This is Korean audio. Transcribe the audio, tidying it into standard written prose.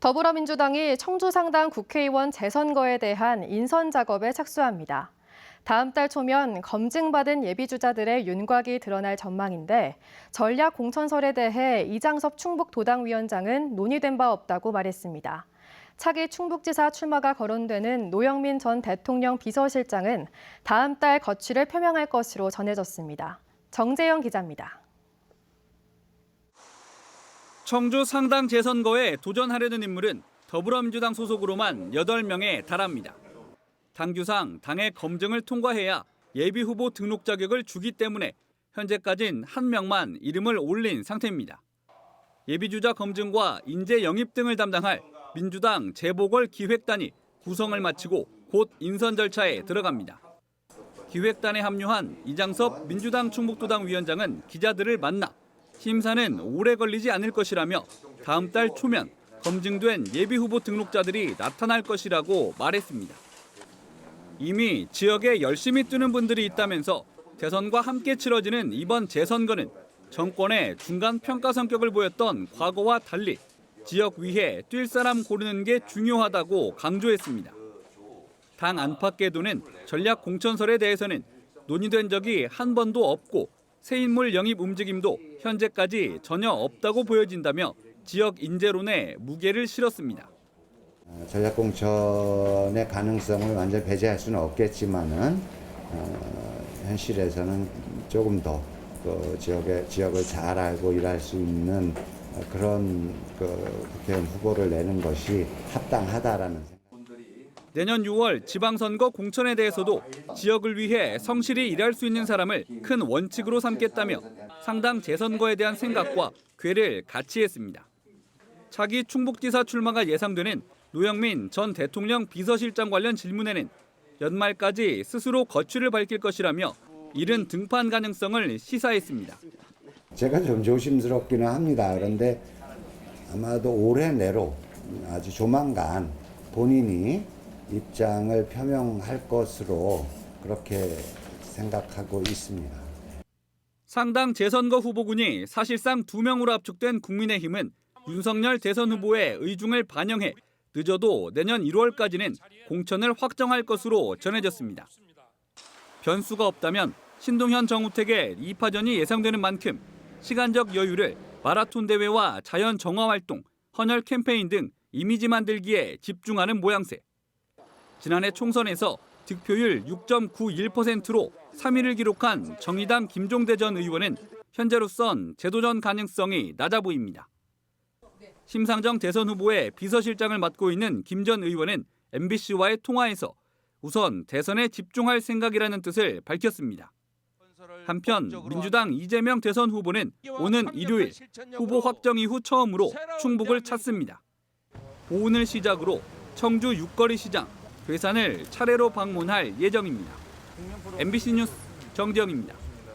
더불어민주당이 청주 상당 국회의원 재선거에 대한 인선 작업에 착수합니다. 다음 달 초면 검증받은 예비주자들의 윤곽이 드러날 전망인데 전략 공천설에 대해 이장섭 충북도당위원장은 논의된 바 없다고 말했습니다. 차기 충북지사 출마가 거론되는 노영민 전 대통령 비서실장은 다음 달 거취를 표명할 것으로 전해졌습니다. 정재영 기자입니다. 청주 상당 재선거에 도전하려는 인물은 더불어민주당 소속으로만 8명에 달합니다. 당규상 당의 검증을 통과해야 예비후보 등록 자격을 주기 때문에 현재까진 1명만 이름을 올린 상태입니다. 예비주자 검증과 인재 영입 등을 담당할 민주당 재보궐기획단이 구성을 마치고 곧 인선 절차에 들어갑니다. 기획단에 합류한 이장섭 민주당 충북도당 위원장은 기자들을 만나 심사는 오래 걸리지 않을 것이라며 다음 달 초면 검증된 예비후보 등록자들이 나타날 것이라고 말했습니다. 이미 지역에 열심히 뛰는 분들이 있다면서 대선과 함께 치러지는 이번 재선거는 정권의 중간 평가 성격을 보였던 과거와 달리 지역 위에 뛸 사람 고르는 게 중요하다고 강조했습니다. 당 안팎에도는 전략 공천설에 대해서는 논의된 적이 한 번도 없고 새 인물 영입 움직임도 현재까지 전혀 없다고 보여진다며 지역 인재론에 무게를 실었습니다. 전략공천의 가능성을 완전히 배제할 수는 없겠지만은 현실에서는 조금 더 그 지역을 잘 알고 일할 수 있는 그런 국회의원 후보를 내는 것이 합당하다라는 생각. 내년 6월 지방선거 공천에 대해서도 지역을 위해 성실히 일할 수 있는 사람을 큰 원칙으로 삼겠다며 상당 재선거에 대한 생각과 궤를 같이 했습니다. 차기 충북지사 출마가 예상되는 노영민 전 대통령 비서실장 관련 질문에는 연말까지 스스로 거취를 밝힐 것이라며 이른 등판 가능성을 시사했습니다. 제가 좀 조심스럽기는 합니다. 그런데 아마도 올해 내로 아주 조만간 본인이 입장을 표명할 것으로 그렇게 생각하고 있습니다. 상당 재선거 후보군이 사실상 2명으로 압축된 국민의힘은 윤석열 대선 후보의 의중을 반영해 늦어도 내년 1월까지는 공천을 확정할 것으로 전해졌습니다. 변수가 없다면 신동현 정우택의 2파전이 예상되는 만큼 시간적 여유를 마라톤 대회와 자연 정화 활동, 헌혈 캠페인 등 이미지 만들기에 집중하는 모양새. 지난해 총선에서 득표율 6.91%로 3위를 기록한 정의당 김종대 전 의원은 현재로선 재도전 가능성이 낮아 보입니다. 심상정 대선 후보의 비서실장을 맡고 있는 김 전 의원은 MBC와의 통화에서 우선 대선에 집중할 생각이라는 뜻을 밝혔습니다. 한편 민주당 이재명 대선 후보는 오는 일요일 후보 확정 이후 처음으로 충북을 찾습니다. 오늘 시작으로 청주 육거리 시장, 괴산을 차례로 방문할 예정입니다. MBC 뉴스 정재영입니다.